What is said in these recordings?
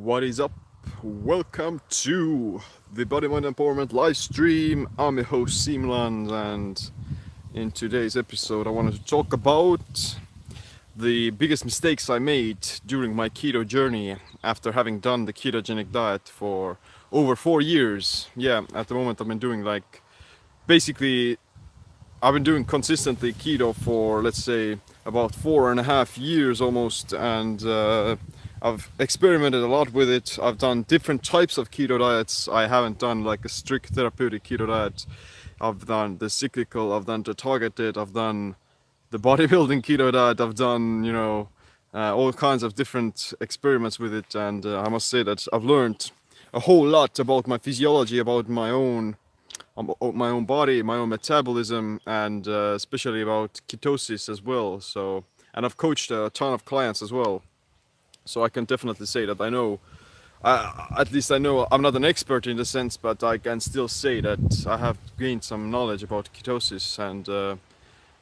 What is up? Welcome to the Body Mind Empowerment live stream. I'm your host Simland, and in today's episode, I wanted to talk about the biggest mistakes I made during my keto journey after having done the ketogenic diet for over 4 years. Yeah, at the moment, I've been doing basically I've been doing consistently keto for, let's say, about 4.5 years almost, and I've experimented a lot with it. I've done different types of keto diets. I haven't done like a strict therapeutic keto diet. I've done the cyclical, I've done the targeted, I've done the bodybuilding keto diet, I've done, all kinds of different experiments with it, and I must say that I've learned a whole lot about my physiology, about my own body, my own metabolism, and especially about ketosis as well. So, and I've coached a ton of clients as well. So I can definitely say that I know, at least I know I'm not an expert in the sense, but I can still say that I have gained some knowledge about ketosis and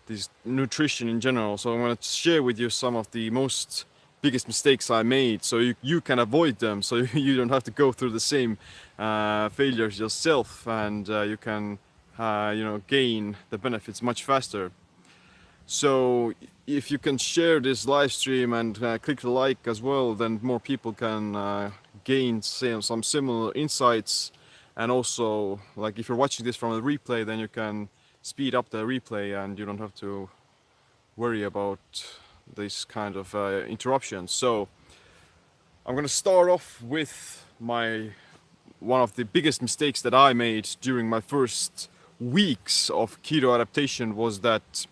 this nutrition in general. So I'm going to share with you some of the most biggest mistakes I made, so you can avoid them, so you don't have to go through the same failures yourself, and you can gain the benefits much faster. So if you can share this live stream and click the like as well, then more people can gain some similar insights. And also, like, if you're watching this from a replay, then you can speed up the replay and you don't have to worry about this kind of interruptions. So I'm gonna start off with one of the biggest mistakes that I made during my first weeks of keto adaptation was that,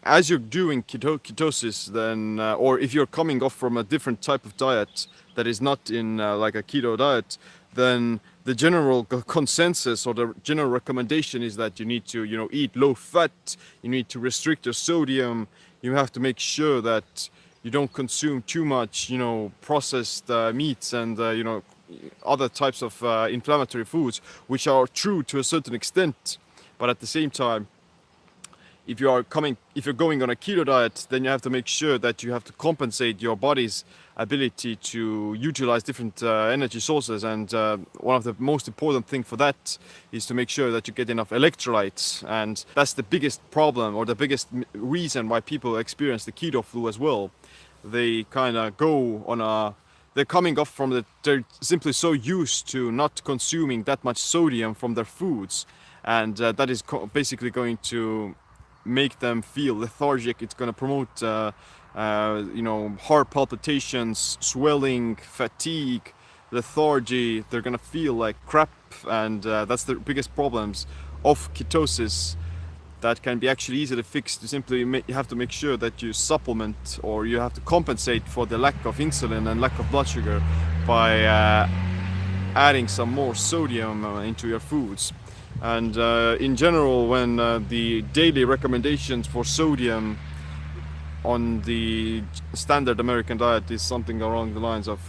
as you're doing ketosis, then or if you're coming off from a different type of diet that is not in like a keto diet, then the general consensus or the general recommendation is that you need to eat low fat, you need to restrict your sodium, you have to make sure that you don't consume too much processed meats and other types of inflammatory foods, which are true to a certain extent. But at the same time, if you're going on a keto diet, then you have to make sure that you have to compensate your body's ability to utilize different energy sources, and one of the most important thing for that is to make sure that you get enough electrolytes. And that's the biggest problem, or the biggest reason why people experience the keto flu as well. They kind of go on they're coming off from they're simply so used to not consuming that much sodium from their foods, and that is basically going to make them feel lethargic. It's going to promote heart palpitations, swelling, fatigue, lethargy. They're going to feel like crap, and that's the biggest problems of ketosis that can be actually easily fixed. You have to make sure that you supplement, or you have to compensate for the lack of insulin and lack of blood sugar by adding some more sodium into your foods. And in general, when the daily recommendations for sodium on the standard American diet is something along the lines of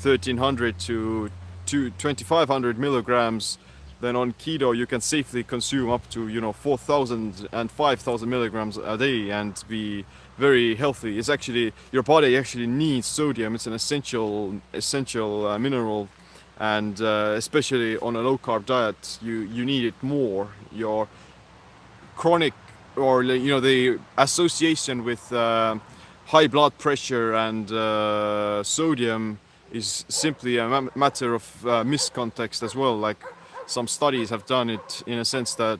1300 to 2500 milligrams, then on keto you can safely consume up to 4000 and 5000 milligrams a day and be very healthy. It's actually, your body actually needs sodium. It's an essential mineral, and especially on a low carb diet, you need it more. Your chronic, or the association with high blood pressure and sodium is simply a matter of miscontext as well. Like, some studies have done it in a sense that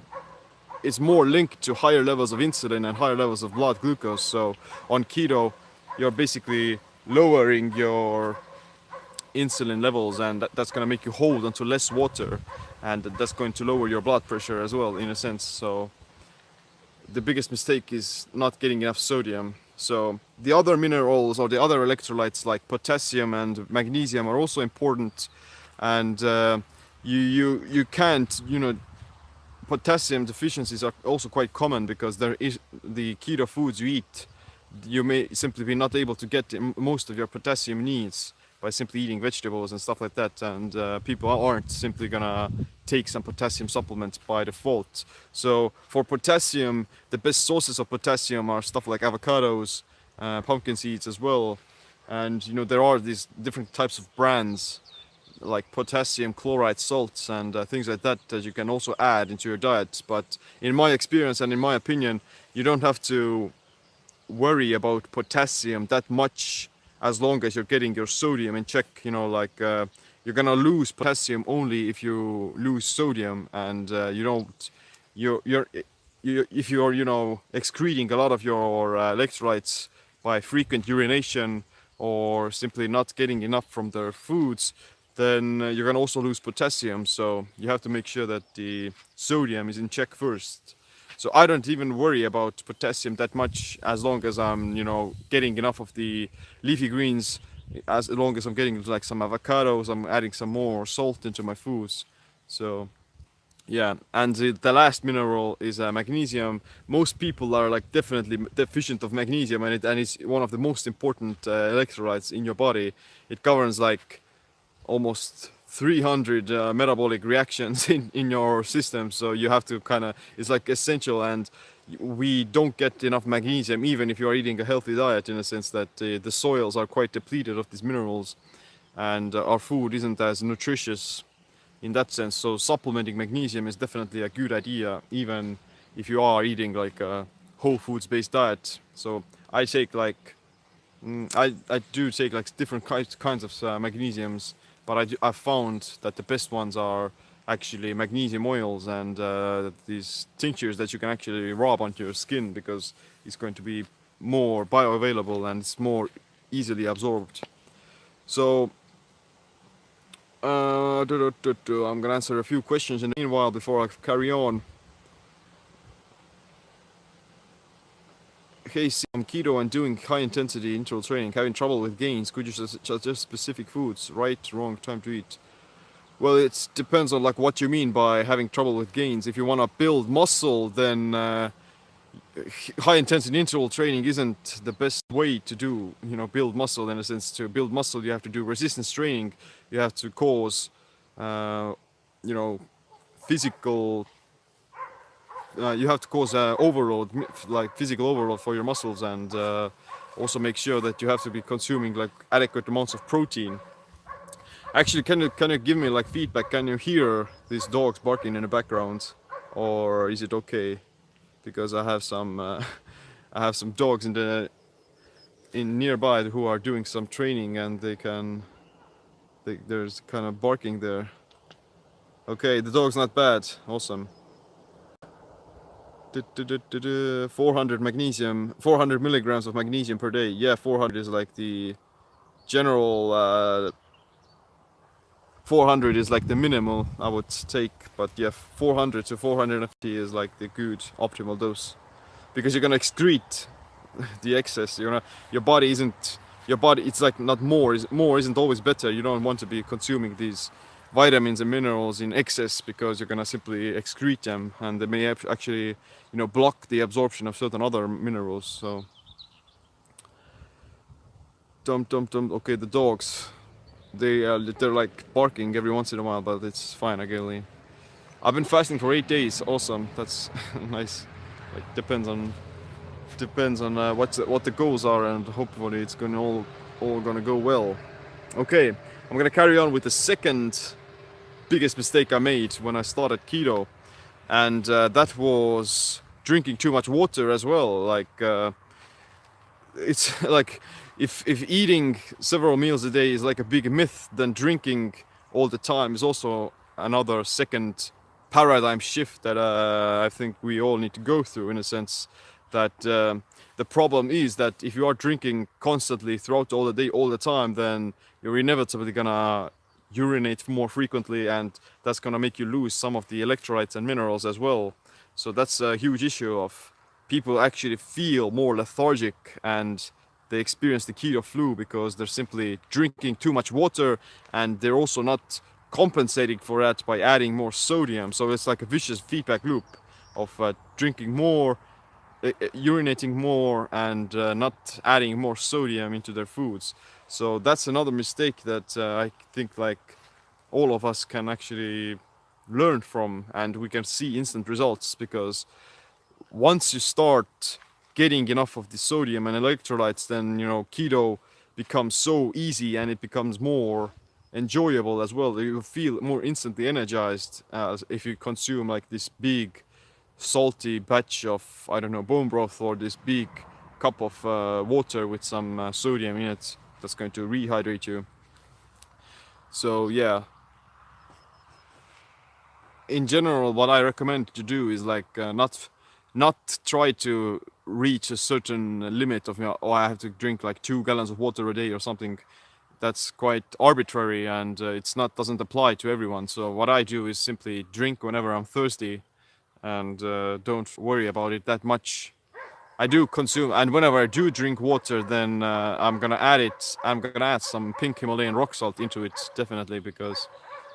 it's more linked to higher levels of insulin and higher levels of blood glucose. So on keto, you're basically lowering your insulin levels, and that's going to make you hold onto less water, and that's going to lower your blood pressure as well, in a sense. So the biggest mistake is not getting enough sodium. So the other minerals or the other electrolytes like potassium and magnesium are also important, and you can't, potassium deficiencies are also quite common because there is the keto foods you eat, you may simply be not able to get most of your potassium needs by simply eating vegetables and stuff like that, and people aren't simply gonna take some potassium supplements by default. So for potassium, the best sources of potassium are stuff like avocados, pumpkin seeds as well, And there are these different types of brands like potassium chloride salts and things like that that you can also add into your diet. But in my experience and in my opinion, you don't have to worry about potassium that much as long as you're getting your sodium in check. You're gonna lose potassium only if you lose sodium, and you don't you're if you're excreting a lot of your electrolytes by frequent urination or simply not getting enough from their foods, then you're gonna also lose potassium. So you have to make sure that the sodium is in check first. So I don't even worry about potassium that much as long as I'm, getting enough of the leafy greens. As long as I'm getting like some avocados, I'm adding some more salt into my foods. So yeah, and the last mineral is magnesium. Most people are like definitely deficient of magnesium, and it's one of the most important electrolytes in your body. It governs like almost 300 metabolic reactions in your system, so you have to it's like essential. And we don't get enough magnesium even if you are eating a healthy diet, in a sense that the soils are quite depleted of these minerals, and our food isn't as nutritious in that sense. So supplementing magnesium is definitely a good idea, even if you are eating like a whole foods based diet. So I take like I do take like different kinds of magnesiums, but I've found that the best ones are actually magnesium oils and these tinctures that you can actually rub onto your skin, because it's going to be more bioavailable and it's more easily absorbed. So I'm gonna answer a few questions in the meanwhile before I carry on. Hey, I'm keto and doing high intensity interval training, having trouble with gains. Could you suggest specific foods? Right, wrong time to eat? Well, it depends on like what you mean by having trouble with gains. If you want to build muscle, then high intensity interval training isn't the best way to do, build muscle. In a sense, to build muscle, you have to do resistance training. You have to cause, uh, you know, physical. You have to cause overload, like physical overload for your muscles, and also make sure that you have to be consuming like adequate amounts of protein. Actually, can you give me like feedback? Can you hear these dogs barking in the background, or is it okay? Because I have some I have some dogs in nearby who are doing some training, and there's kind of barking there. Okay, the dog's not bad. Awesome. 400 magnesium, 400 milligrams of magnesium per day. Yeah, 400 is like the general. 400 is like the minimal I would take, but yeah, 400 to 450 is like the good optimal dose, because you're gonna excrete the excess. Your body isn't your body. It's like not more. More isn't always better. You don't want to be consuming these vitamins and minerals in excess, because you're gonna simply excrete them, and they may actually, block the absorption of certain other minerals. So, okay, the dogs, they're like barking every once in a while, but it's fine. I've been fasting for 8 days. Awesome. That's nice. Like depends on what the goals are, and hopefully it's gonna all gonna go well. Okay, I'm gonna carry on with the second biggest mistake I made when I started keto, and that was drinking too much water as well. Like it's like if eating several meals a day is like a big myth, then drinking all the time is also another second paradigm shift that I think we all need to go through, in a sense that the problem is that if you are drinking constantly throughout all the day, all the time, then you're inevitably gonna urinate more frequently, and that's gonna make you lose some of the electrolytes and minerals as well. So that's a huge issue of people actually feel more lethargic, and they experience the keto flu because they're simply drinking too much water, and they're also not compensating for that by adding more sodium. So it's like a vicious feedback loop of drinking more, urinating more, and not adding more sodium into their foods. So that's another mistake that I think like all of us can actually learn from, and we can see instant results, because once you start getting enough of the sodium and electrolytes, then keto becomes so easy and it becomes more enjoyable as well. You feel more instantly energized as if you consume like this big salty batch of, I don't know, bone broth, or this big cup of water with some sodium in it that's going to rehydrate you. So yeah, in general, what I recommend to do is like not try to reach a certain limit of, oh, I have to drink like 2 gallons of water a day or something. That's quite arbitrary, and it's not doesn't apply to everyone. So what I do is simply drink whenever I'm thirsty, and don't worry about it that much. I do consume, and whenever I do drink water, then I'm gonna add some pink Himalayan rock salt into it, definitely, because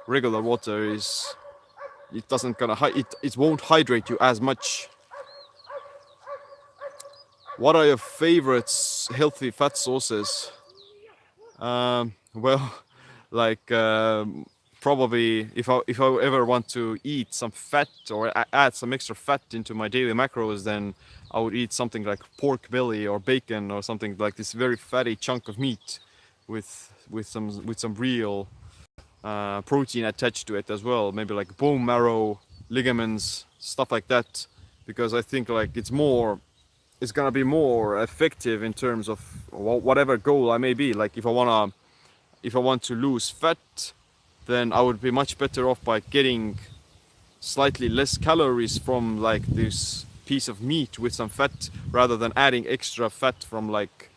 regular water is, it doesn't gonna it won't hydrate you as much. What are your favorites healthy fat sources? Well, like probably if I ever want to eat some fat or add some extra fat into my daily macros, then I would eat something like pork belly or bacon or something like this very fatty chunk of meat with some real protein attached to it as well. Maybe like bone marrow, ligaments, stuff like that, because I think like it's gonna be more effective in terms of whatever goal I may be. Like if I want to lose fat, then I would be much better off by getting slightly less calories from like this piece of meat with some fat, rather than adding extra fat from, like,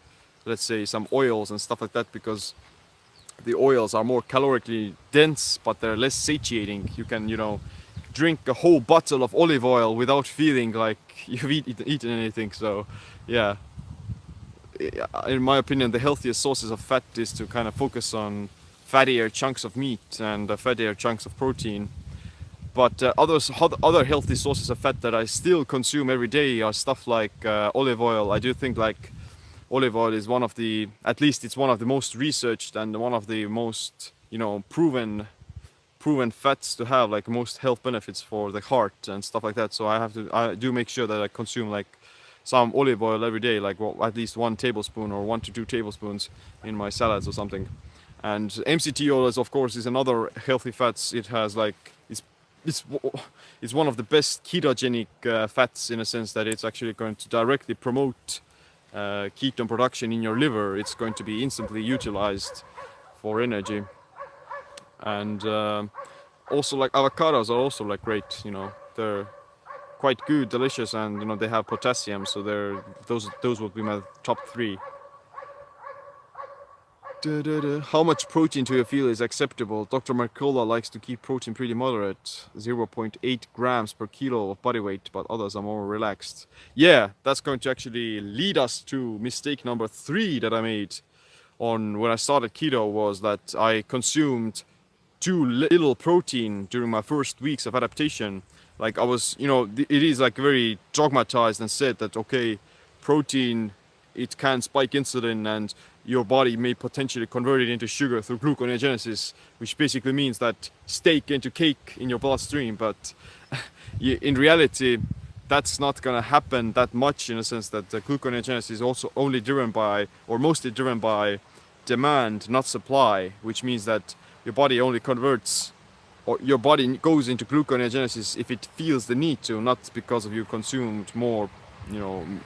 let's say, some oils and stuff like that, because the oils are more calorically dense but they're less satiating. You can, drink a whole bottle of olive oil without feeling like you've eaten anything. So yeah, in my opinion, the healthiest sources of fat is to kind of focus on fattier chunks of meat and fattier chunks of protein. But other healthy sources of fat that I still consume every day are stuff like olive oil. I do think like olive oil is at least it's one of the most researched and one of the most, proven fats to have like most health benefits for the heart and stuff like that. So I do make sure that I consume like some olive oil every day, like at least 1 tablespoon or 1 to 2 tablespoons in my salads or something. And MCT oil of course is another healthy fats. It has like it's one of the best ketogenic fats, in a sense that it's actually going to directly promote ketone production in your liver. It's going to be instantly utilized for energy. And also like avocados are also like great, they're quite good, delicious, and they have potassium, so those would be my top 3. How much protein do you feel is acceptable? Dr. Mercola likes to keep protein pretty moderate, 0.8 grams per kilo of body weight, but others are more relaxed. Yeah, that's going to actually lead us to mistake number 3 that I made on when I started keto, was that I consumed too little protein during my first weeks of adaptation. Like I was, it is like very dogmatized and said that, okay, protein, it can spike insulin and your body may potentially convert it into sugar through gluconeogenesis, which basically means that steak into cake in your bloodstream. But in reality, that's not going to happen that much, in a sense that the gluconeogenesis is also only driven by, or mostly driven by, demand, not supply, which means that your body only converts, or your body goes into gluconeogenesis if it feels the need to, not because of you consumed more,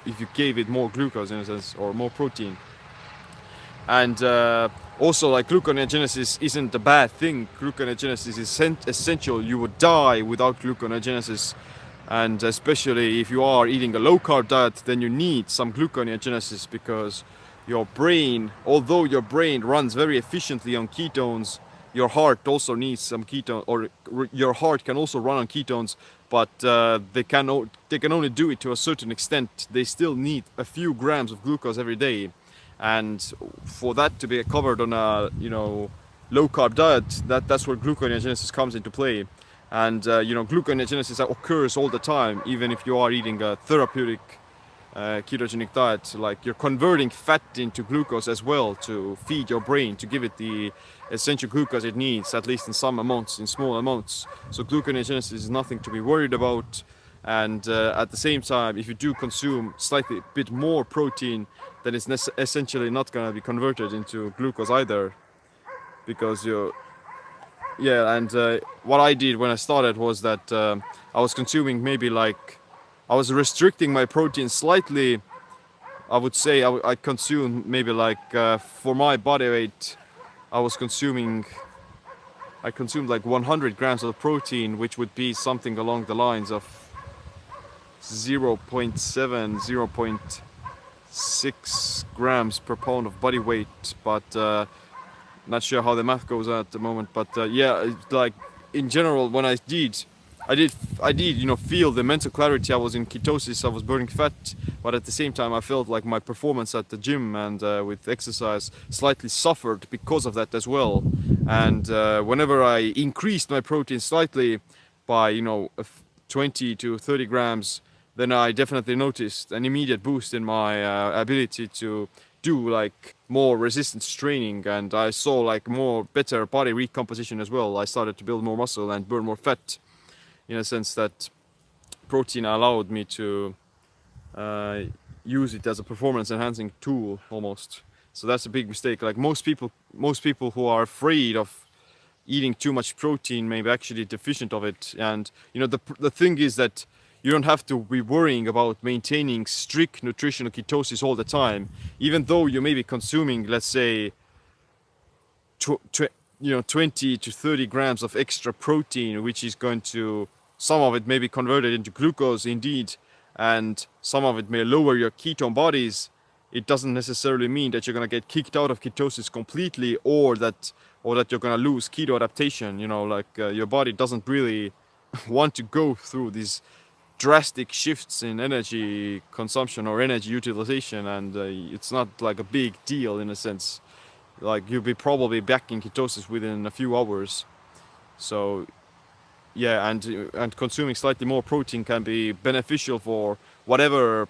if you gave it more glucose, in a sense, or more protein. And also, like, gluconeogenesis isn't a bad thing. Gluconeogenesis is essential. You would die without gluconeogenesis, and especially if you are eating a low carb diet, then you need some gluconeogenesis, because your brain, although your brain runs very efficiently on ketones, your heart also needs some ketone, or your heart can also run on ketones, but they can only do it to a certain extent. They still need a few grams of glucose every day, and for that to be covered on a low carb diet, that's where gluconeogenesis comes into play. And gluconeogenesis occurs all the time, even if you are eating a therapeutic ketogenic diet. Like, you're converting fat into glucose as well to feed your brain, to give it the essential glucose it needs, at least in some amounts, in small amounts. So gluconeogenesis is nothing to be worried about. And at the same time, if you do consume slightly bit more protein, then it's essentially not going to be converted into glucose either, because and what I did when I started was that I was consuming maybe like, I was restricting my protein slightly. I would say I consumed maybe like for my body weight, I was consuming I consumed like 100 grams of protein, which would be something along the lines of 0.7, 0.6 grams per pound of body weight. But not sure how the math goes at the moment. But like in general, when I did, feel the mental clarity. I was in ketosis, I was burning fat, but at the same time, I felt like my performance at the gym and with exercise slightly suffered because of that as well. And whenever I increased my protein slightly by 20 to 30 grams, then I definitely noticed an immediate boost in my ability to do like more resistance training, and I saw like more better body recomposition as well. I started to build more muscle and burn more fat, in a sense that protein allowed me to use it as a performance enhancing tool almost. So that's a big mistake. Like most people who are afraid of eating too much protein may be actually deficient of it. And the thing is that you don't have to be worrying about maintaining strict nutritional ketosis all the time, even though you may be consuming, let's say, 20 to 30 grams of extra protein, which is going to, some of it may be converted into glucose indeed, and some of it may lower your ketone bodies. It doesn't necessarily mean that you're going to get kicked out of ketosis completely, or that you're going to lose keto adaptation. Your body doesn't really want to go through these drastic shifts in energy consumption or energy utilization, and it's not like a big deal in a sense. Like you'll be probably back in ketosis within a few hours. So yeah, and consuming slightly more protein can be beneficial for whatever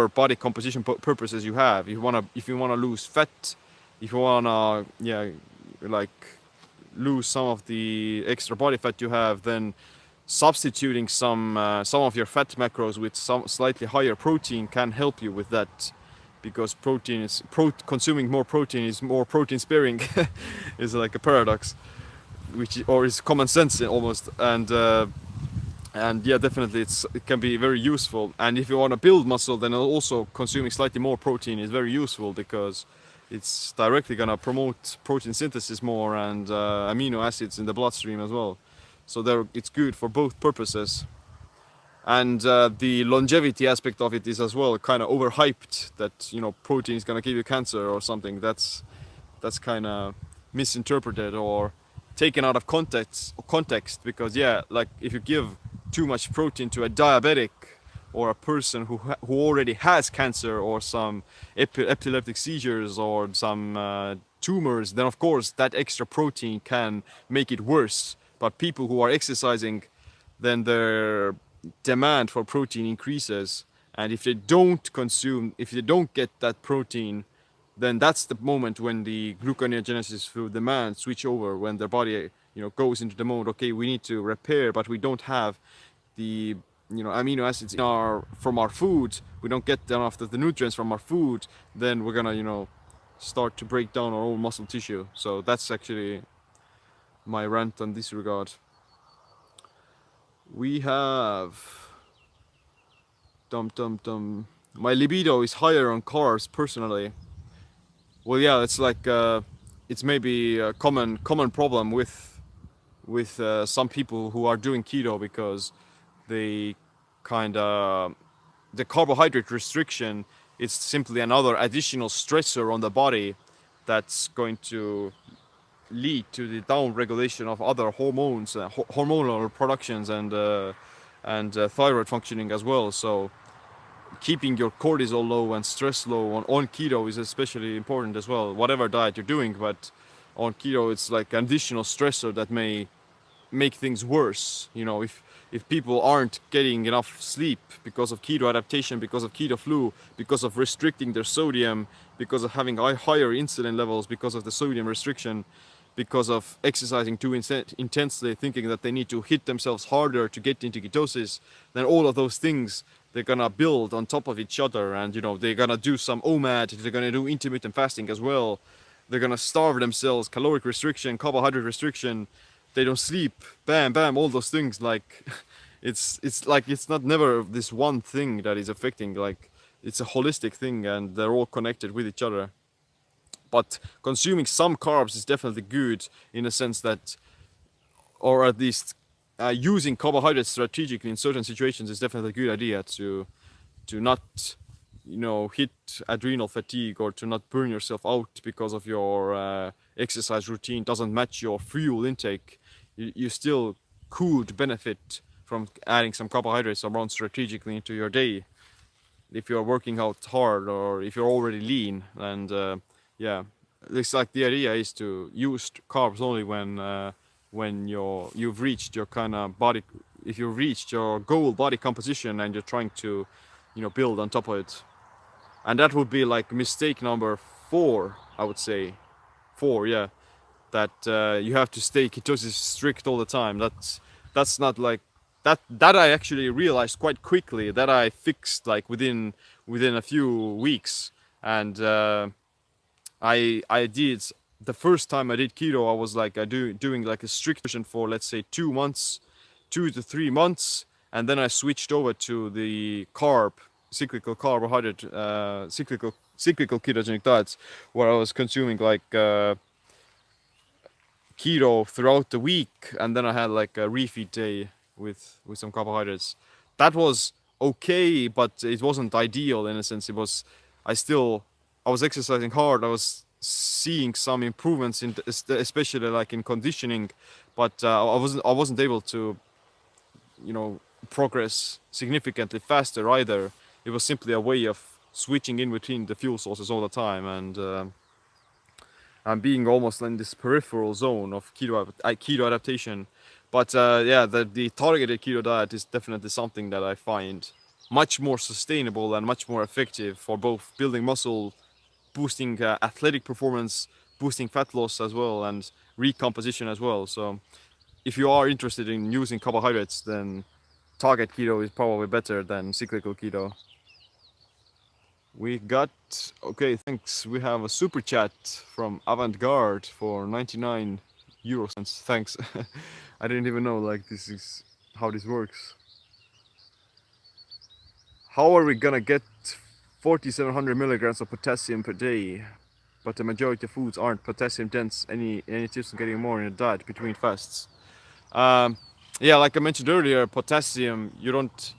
body composition purposes you have. If you wanna lose fat, if you wanna like lose some of the extra body fat you have, then substituting some of your fat macros with some slightly higher protein can help you with that, because consuming more protein is more protein sparing. Is like a paradox, or is common sense almost. And yeah, definitely it can be very useful. And if you want to build muscle, then also consuming slightly more protein is very useful, because it's directly gonna promote protein synthesis more and amino acids in the bloodstream as well. So it's good for both purposes. And the longevity aspect of it is as well kind of overhyped, that protein is gonna give you cancer or something. That's kind of misinterpreted or taken out of context, because like if you give too much protein to a diabetic or a person who already has cancer or some epileptic seizures or some tumors, then of course that extra protein can make it worse. But people who are exercising, then their demand for protein increases, and if they don't get that protein, then that's the moment when the gluconeogenesis through demand switch over, when their body goes into the mode, okay, we need to repair, but we don't have the amino acids from our food, we don't get enough of the nutrients from our food, then we're gonna start to break down our own muscle tissue. So that's actually my rant on this regard. We have my libido is higher on carbs personally. Well, yeah, it's like it's maybe a common problem with some people who are doing keto, because they the carbohydrate restriction is simply another additional stressor on the body that's going to lead to the down regulation of other hormones, hormonal productions, and thyroid functioning as well. So keeping your cortisol low and stress low on keto is especially important as well, whatever diet you're doing. But on keto, it's like an additional stressor that may make things worse. If people aren't getting enough sleep because of keto adaptation, because of keto flu, because of restricting their sodium, because of having higher insulin levels because of the sodium restriction, because of exercising too intensely, thinking that they need to hit themselves harder to get into ketosis, then all of those things they're gonna build on top of each other, and they're gonna do some OMAD, they're gonna do intermittent fasting as well. They're gonna starve themselves, caloric restriction, carbohydrate restriction. They don't sleep, bam, bam, all those things. Like, it's like it's not never this one thing that is affecting. Like, it's a holistic thing, and they're all connected with each other. But consuming some carbs is definitely good in a sense that, or at least using carbohydrates strategically in certain situations is definitely a good idea to not hit adrenal fatigue, or to not burn yourself out because of your exercise routine doesn't match your fuel intake. You still could benefit from adding some carbohydrates around strategically into your day if you're working out hard or if you're already lean. And yeah, it's like the idea is to use carbs only when you've reached your kind of body, if you've reached your goal body composition and you're trying to build on top of it. And that would be like mistake number 4, I would say. 4, yeah. That you have to stay ketosis strict all the time. That's not like that I actually realized quite quickly, that I fixed like within a few weeks. And I did, the first time I did keto, I was like doing like a strict version for, let's say, 2 months, 2 to 3 months, and then I switched over to the cyclical carbohydrate, cyclical ketogenic diets, where I was consuming like keto throughout the week, and then I had like a refeed day with some carbohydrates. That was okay, but it wasn't ideal in a sense. It was, I was exercising hard. I was seeing some improvements in especially like in conditioning, but I wasn't able to progress significantly faster either. It was simply a way of switching in between the fuel sources all the time, and I'm being almost in this peripheral zone of keto adaptation. But yeah, the targeted keto diet is definitely something that I find much more sustainable and much more effective for both building muscle, boosting athletic performance, boosting fat loss as well, and recomposition as well. So if you are interested in using carbohydrates, then target keto is probably better than cyclical keto. We got, okay, thanks. We have a super chat from Avant-Garde for 99 euro cents. Thanks. I didn't even know like this is how this works. How are we gonna get 4700 milligrams of potassium per day, but the majority of foods aren't potassium dense? Any tips on getting more in a diet between fasts? Yeah, like I mentioned earlier, potassium, you don't,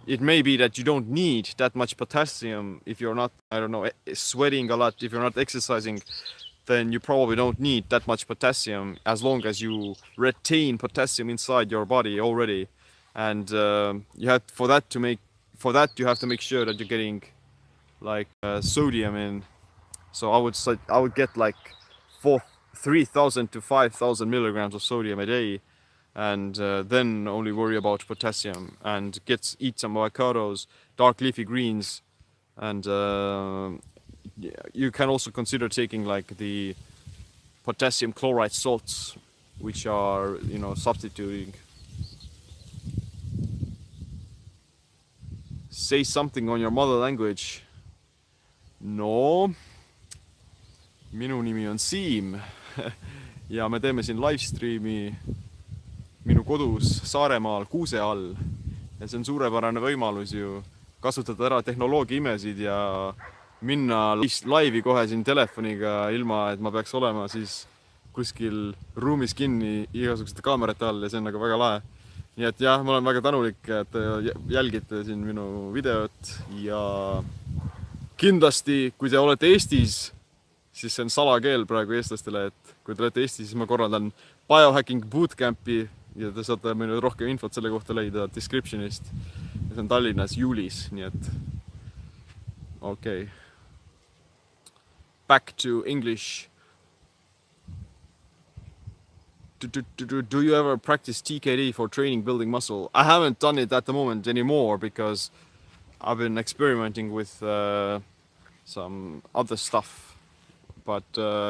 it may be that you don't need that much potassium if you're not, I don't know, sweating a lot. If you're not exercising, then you probably don't need that much potassium, as long as you retain potassium inside your body already. And you have for that you have to make sure that you're getting like sodium in. So I would get like 3,000 to 5,000 milligrams of sodium a day, and then only worry about potassium, and eat some avocados, dark leafy greens, and you can also consider taking like the potassium chloride salts, which are substituting. Say something on your mother language. No, minu nimi on Siim ja me teeme siin live stream'i minu kodus Saaremaal kuuse all, ja see on suurepärane võimalus ju kasutada ära tehnoloogia imesid ja minna laivi kohe siin telefoniga, ilma et ma peaks olema siis kuskil ruumis kinni igasuguste kaamerate all, ja see on nagu väga lahe. Nii et jah, ma olen väga tänulik, et jälgite siin minu videot, ja kindlasti, kui te olete Eestis, siis see on salakeel praegu eestlastele, et kui te olete Eestis, siis ma korraldan biohacking bootcampi, ja te saate minu rohkem infot selle kohta leida descriptionist. Ja see on Tallinnas juulis, nii et okei. Back to English. Do you ever practice TKD for training, building muscle? I haven't done it at the moment anymore because I've been experimenting with some other stuff. But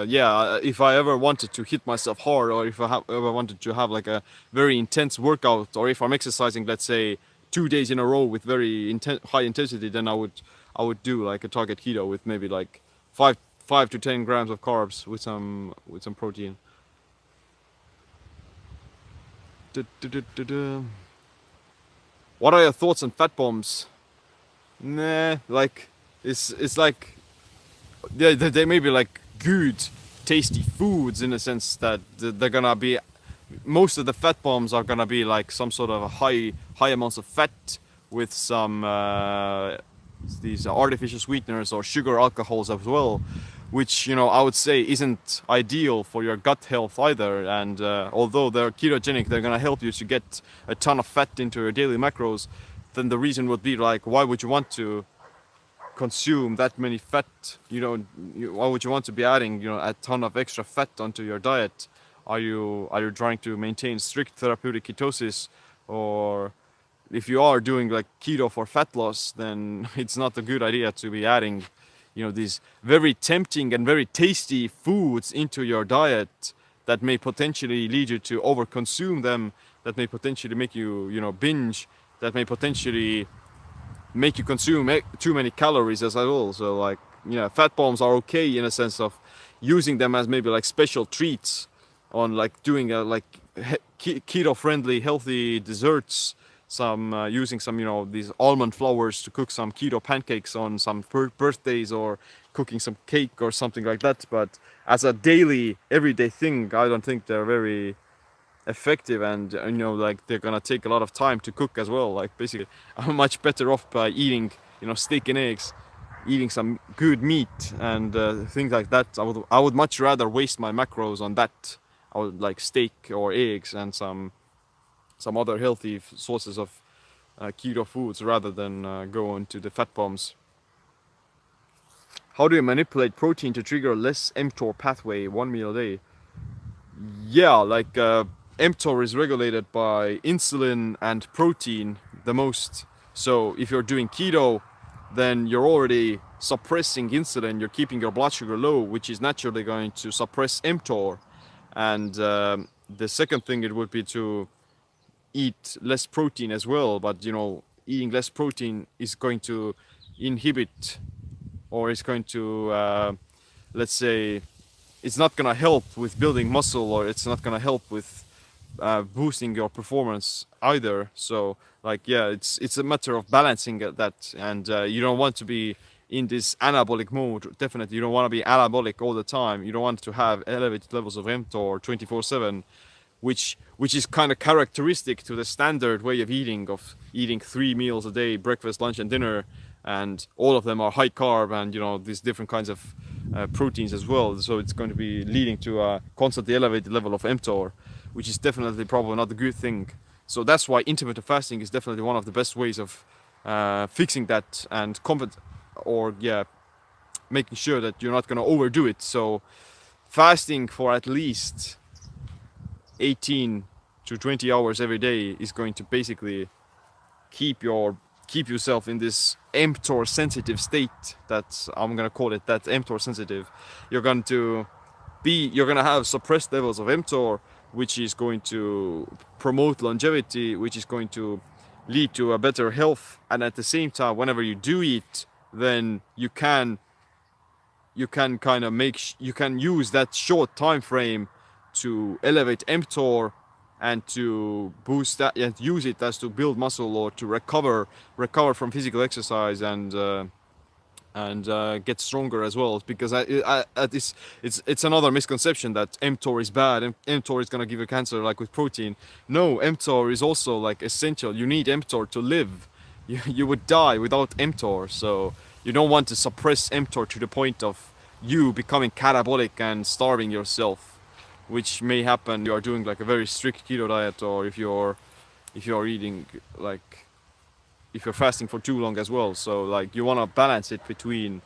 yeah, if I ever wanted to hit myself hard, or if I ever wanted to have like a very intense workout, or if I'm exercising, let's say 2 days in a row with very high intensity, then I would do like a target keto with maybe like 5 to 10 grams of carbs with some protein. What are your thoughts on fat bombs? Nah, like it's like they may be like good, tasty foods in the sense that they're gonna be, most of the fat bombs are gonna be like some sort of a high amounts of fat with some these artificial sweeteners or sugar alcohols as well, which I would say isn't ideal for your gut health either. And although they're ketogenic, they're gonna help you to get a ton of fat into your daily macros. Then the reason would be like, why would you want to consume that many fat? Why would you want to be adding a ton of extra fat onto your diet? Are you trying to maintain strict therapeutic ketosis? Or if you are doing like keto for fat loss, then it's not a good idea to be adding these very tempting and very tasty foods into your diet that may potentially lead you to overconsume them, that may potentially make you binge, that may potentially make you consume too many calories as well. So like, fat bombs are okay in a sense of using them as maybe like special treats on like doing like keto friendly healthy desserts, some using some these almond flours to cook some keto pancakes on some birthdays, or cooking some cake or something like that. But as a daily everyday thing, I don't think they're very effective. And like, they're gonna take a lot of time to cook as well. Like, basically I'm much better off by eating steak and eggs, eating some good meat and things like that. I would much rather waste my macros on that. I would like steak or eggs and some other healthy sources of keto foods, rather than go into the fat bombs. How do you manipulate protein to trigger less mTOR pathway 1 meal a day? Yeah, like mTOR is regulated by insulin and protein the most. So if you're doing keto, then you're already suppressing insulin, you're keeping your blood sugar low, which is naturally going to suppress mTOR. And the second thing, it would be to eat less protein as well. But eating less protein is going to inhibit, or is going to let's say, it's not going to help with building muscle, or it's not going to help with boosting your performance either. So like, yeah, it's a matter of balancing that. And you don't want to be in this anabolic mode. Definitely you don't want to be anabolic all the time. You don't want to have elevated levels of mTOR 24/7, which is kind of characteristic to the standard way of eating 3 meals a day, breakfast, lunch and dinner, and all of them are high carb, and these different kinds of proteins as well. So it's going to be leading to a constantly elevated level of mTOR, which is definitely probably not a good thing. So that's why intermittent fasting is definitely one of the best ways of fixing that, and making sure that you're not going to overdo it. So fasting for at least 18 to 20 hours every day is going to basically keep yourself in this mTOR sensitive state. That's, I'm gonna call it that, mTOR sensitive. You're gonna have suppressed levels of mTOR, which is going to promote longevity, which is going to lead to a better health. And at the same time, whenever you do eat, then you can kind of you can use that short time frame to elevate mTOR and to boost that, and use it as to build muscle, or to recover from physical exercise, and get stronger as well. Because it's another misconception that mTOR is bad, and mTOR is gonna give you cancer like with protein. No, mTOR is also like essential. You need mTOR to live. You would die without mTOR. So you don't want to suppress mTOR to the point of you becoming catabolic and starving yourself, which may happen if you are doing like a very strict keto diet, or if you're eating like, if you're fasting for too long as well. So like, you want to balance it between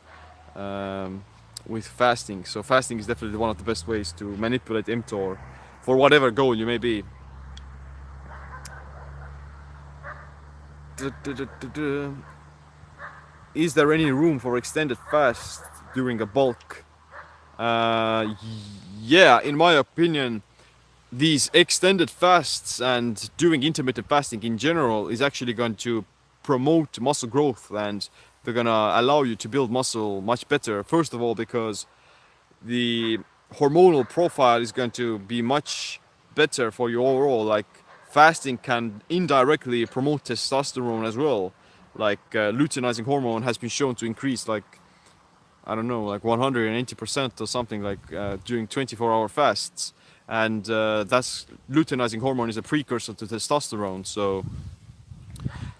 with fasting. So fasting is definitely one of the best ways to manipulate mTOR for whatever goal you may be. Is there any room for extended fast during a bulk? Yeah, in my opinion, these extended fasts and doing intermittent fasting in general is actually going to promote muscle growth, and they're gonna allow you to build muscle much better. First of all, because the hormonal profile is going to be much better for you overall. Like fasting can indirectly promote testosterone as well. Like luteinizing hormone has been shown to increase like, I don't know, like 180% or something like during 24-hour fasts. And that's luteinizing hormone is a precursor to testosterone. So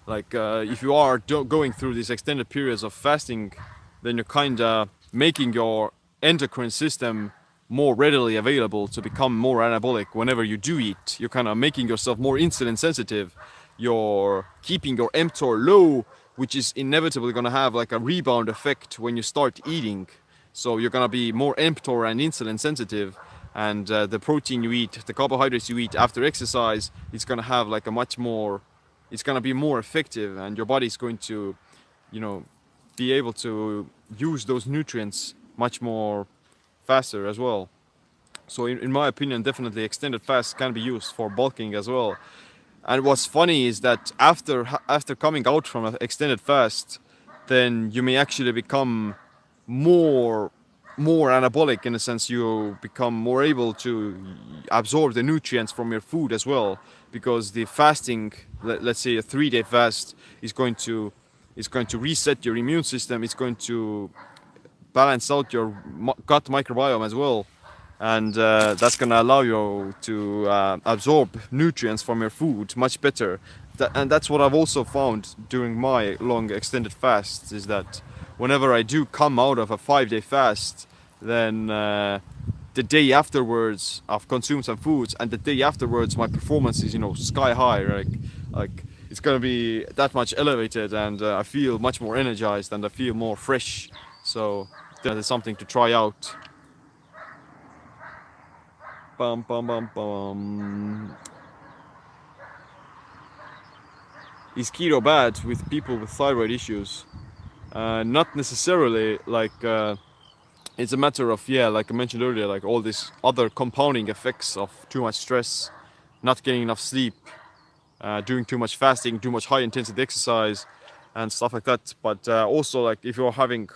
like if you are going through these extended periods of fasting, then you're kind of making your endocrine system more readily available to become more anabolic whenever you do eat. You're kind of making yourself more insulin sensitive. You're keeping your mTOR low, which is inevitably going to have like a rebound effect when you start eating. So you're going to be more mTOR and insulin sensitive, and the protein you eat, the carbohydrates you eat after exercise, it's going to have like a much more, it's going to be more effective, and your body's going to, you know, be able to use those nutrients much more faster as well. So in my opinion, definitely extended fast can be used for bulking as well. And what's funny is that after coming out from an extended fast, then you may actually become more more anabolic, in a sense. You become more able to absorb the nutrients from your food as well, because the fasting, let's say a 3-day fast, is going to reset your immune system. It's going to balance out your gut microbiome as well, and that's gonna allow you to absorb nutrients from your food much better. And that's what I've also found during my long extended fasts, is that whenever I do come out of a 5-day fast, then the day afterwards I've consumed some foods, and the day afterwards my performance is, you know, sky high. Like it's gonna be that much elevated, and I feel much more energized and I feel more fresh. So that is something to try out. Bum, bum, bum, bum. Is keto bad with people with thyroid issues? Not necessarily. Like it's a matter of, yeah, like I mentioned earlier, like all these other compounding effects of too much stress, not getting enough sleep, doing too much fasting, too much high intensity exercise, and stuff like that. But also, like if you're having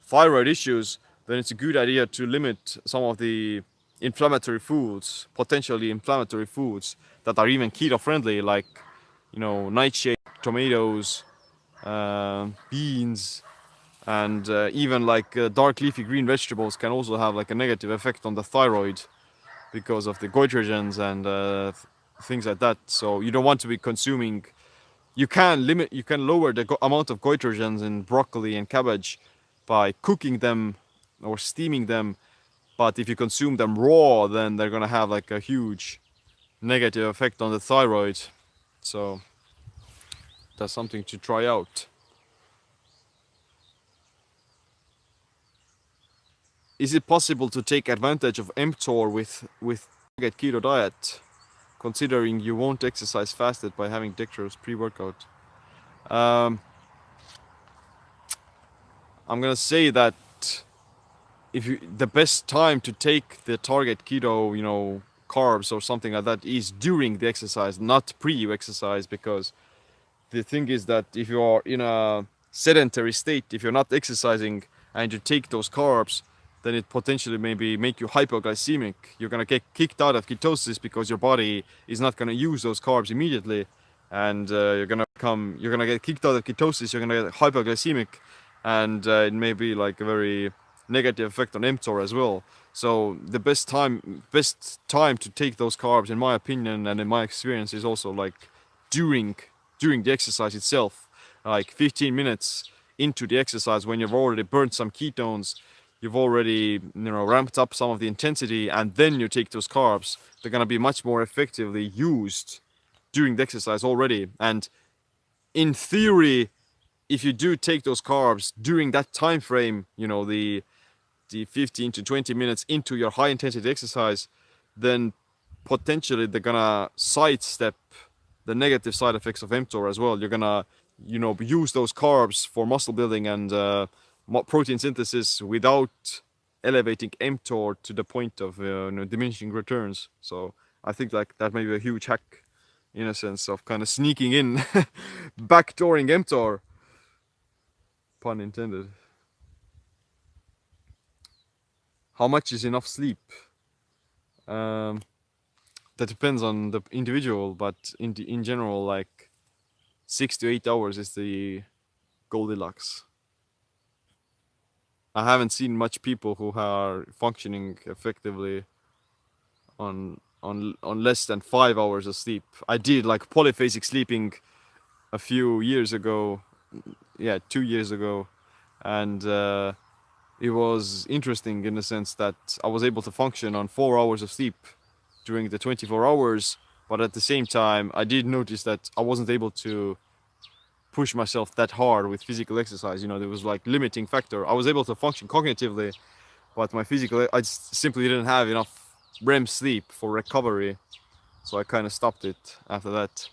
thyroid issues, then it's a good idea to limit some of the inflammatory foods, potentially inflammatory foods that are even keto friendly, like, you know, nightshade, tomatoes, beans, and even like dark leafy green vegetables can also have like a negative effect on the thyroid because of the goitrogens and things like that. So you don't want to be consuming. You can limit, you can lower the amount of goitrogens in broccoli and cabbage by cooking them or steaming them. But if you consume them raw, then they're gonna have like a huge negative effect on the thyroid. So that's something to try out. Is it possible to take advantage of mTOR with target keto diet, considering you won't exercise fasted by having dextrose pre-workout? Um, I'm gonna say that if you, the best time to take the target keto, you know, carbs or something like that is during the exercise, not pre-exercise, because the thing is that if you are in a sedentary state, if you're not exercising and you take those carbs, then it potentially maybe make you hypoglycemic. You're gonna get kicked out of ketosis because your body is not gonna use those carbs immediately, and you're gonna get kicked out of ketosis. You're gonna get hypoglycemic, and it may be like a very negative effect on mTOR as well. So the best time to take those carbs, in my opinion and in my experience, is also like during during the exercise itself, like 15 minutes into the exercise, when you've already burned some ketones, you've already, you know, ramped up some of the intensity, and then you take those carbs. They're gonna be much more effectively used during the exercise already. And in theory, if you do take those carbs during that time frame, you know, the 15 to 20 minutes into your high intensity exercise, then potentially they're gonna sidestep the negative side effects of mTOR as well. You're gonna, you know, use those carbs for muscle building and protein synthesis without elevating mTOR to the point of, you know, diminishing returns. So I think like that may be a huge hack in a sense of kind of sneaking in, backdooring mTOR, pun intended. How much is enough sleep? Um, that depends on the individual, but in general, like 6 to 8 hours is the Goldilocks. I haven't seen much people who are functioning effectively on less than 5 hours of sleep. I did like polyphasic sleeping a few years ago, yeah, 2 years ago, and it was interesting in the sense that I was able to function on 4 hours of sleep during the 24 hours, but at the same time, I did notice that I wasn't able to push myself that hard with physical exercise. You know, there was like limiting factor. I was able to function cognitively, but my physical, I simply didn't have enough REM sleep for recovery, so I kind of stopped it after that.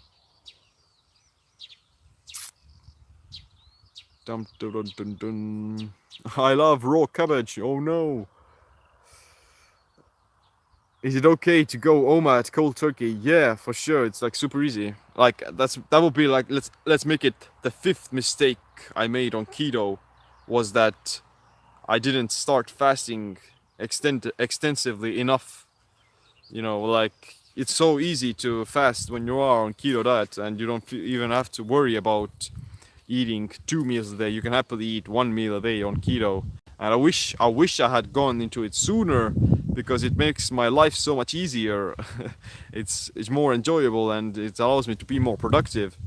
Dum, dun, dun, dun, dun. I love raw cabbage. Oh no. Is it okay to go Oma at cold turkey? Yeah, for sure. It's like super easy. Like that would be like let's make it the fifth mistake I made on keto was that I didn't start fasting extensively enough. You know, like it's so easy to fast when you are on keto diet and you don't even have to worry about eating 2 meals a day. You can happily eat 1 meal a day on keto. And I wish I had gone into it sooner because it makes my life so much easier. It's more enjoyable and it allows me to be more productive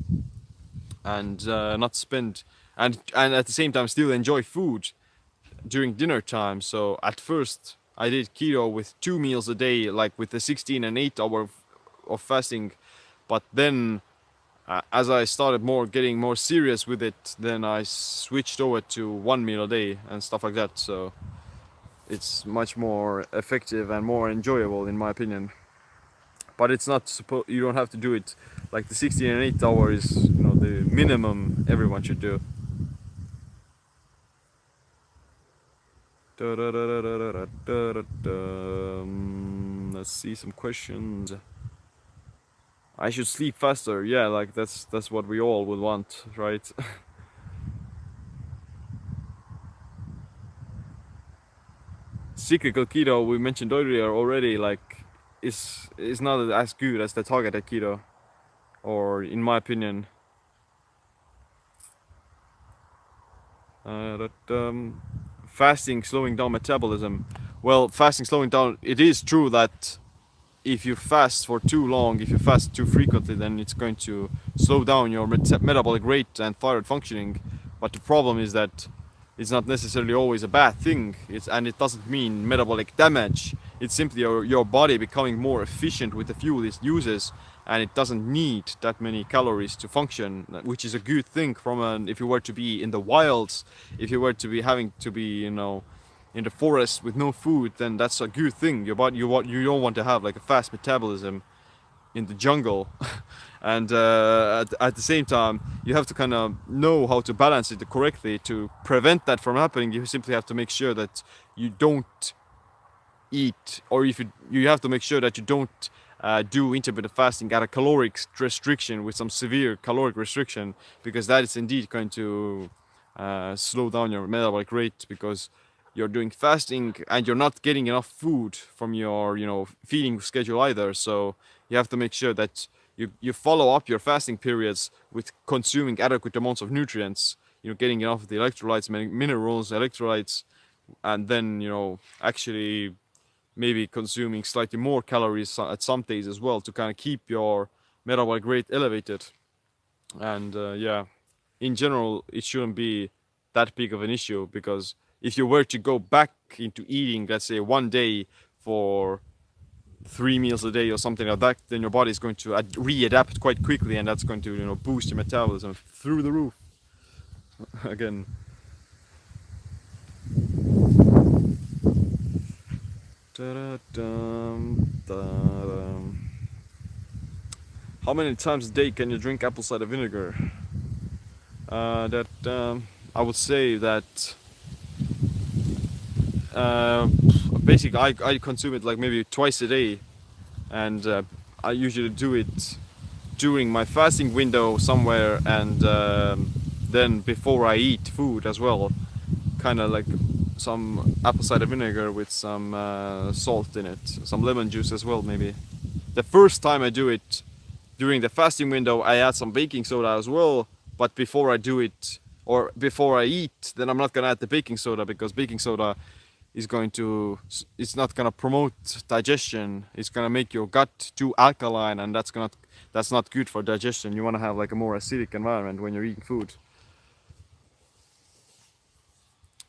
and not spend and at the same time still enjoy food during dinner time. So at first I did keto with 2 meals a day, like with the 16 and 8 hour of fasting, but then as I started getting more serious with it, then I switched over to 1 meal a day and stuff like that. So it's much more effective and more enjoyable in my opinion. But it's not you don't have to do it like the 16 and 8 hour is, you know, the minimum everyone should do. Let's see some questions. I should sleep faster. Yeah, like that's what we all would want, right? Cyclical keto we mentioned earlier already, like is not as good as the targeted keto, or in my opinion. Fasting slowing down metabolism. Well, fasting slowing down. It is true that if you fast for too long, if you fast too frequently, then it's going to slow down your metabolic rate and thyroid functioning. But the problem is that it's not necessarily always a bad thing. And it doesn't mean metabolic damage. It's simply your body becoming more efficient with the fuel it uses, and it doesn't need that many calories to function, which is a good thing if you were to be in the wilds, if you were to be having to be, you know, in the forest with no food, then that's a good thing. Your body, you don't want to have like a fast metabolism in the jungle. And at the same time, you have to kind of know how to balance it correctly to prevent that from happening. You simply have to make sure that you don't eat, or if you have to make sure that you don't do intermittent fasting at a caloric restriction with some severe caloric restriction, because that is indeed going to slow down your metabolic rate, because you're doing fasting and you're not getting enough food from your, you know, feeding schedule either. So you have to make sure that you follow up your fasting periods with consuming adequate amounts of nutrients, you know, getting enough of the electrolytes, minerals, electrolytes, and then, you know, actually maybe consuming slightly more calories at some days as well to kind of keep your metabolic rate elevated. And yeah, in general, it shouldn't be that big of an issue, because if you were to go back into eating, let's say one day for 3 meals a day or something like that, then your body is going to readapt quite quickly, and that's going to, you know, boost your metabolism through the roof. Again. How many times a day can you drink apple cider vinegar? I would say that basically I consume it like maybe twice a day, and I usually do it during my fasting window somewhere, and then before I eat food as well, kind of like some apple cider vinegar with some salt in it, some lemon juice as well maybe. The first time I do it during the fasting window, I add some baking soda as well, but before I do it or before I eat, then I'm not gonna add the baking soda, because baking soda is going to, it's not gonna promote digestion. It's gonna make your gut too alkaline, and that's not good for digestion. You want to have like a more acidic environment when you're eating food.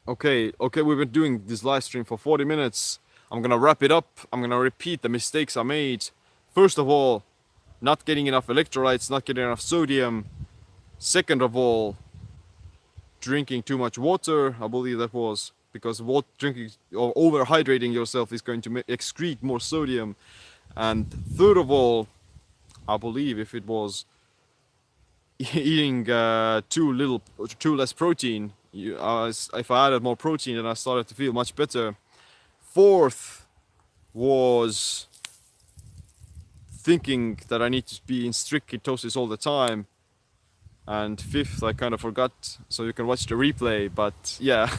Okay, we've been doing this live stream for 40 minutes. I'm gonna wrap it up. I'm gonna repeat the mistakes I made. First of all, not getting enough electrolytes, not getting enough sodium. Second of all, drinking too much water. I believe that was because drinking or overhydrating yourself is going to excrete more sodium. And third of all, I believe if it was eating too less protein. If I added more protein, then I started to feel much better. Fourth was thinking that I need to be in strict ketosis all the time. And fifth, I kind of forgot, so you can watch the replay. But yeah,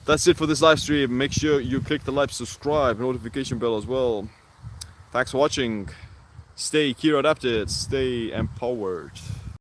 that's it for this live stream. Make sure you click the like, subscribe, notification bell as well. Thanks for watching. Stay keto adapted, stay empowered.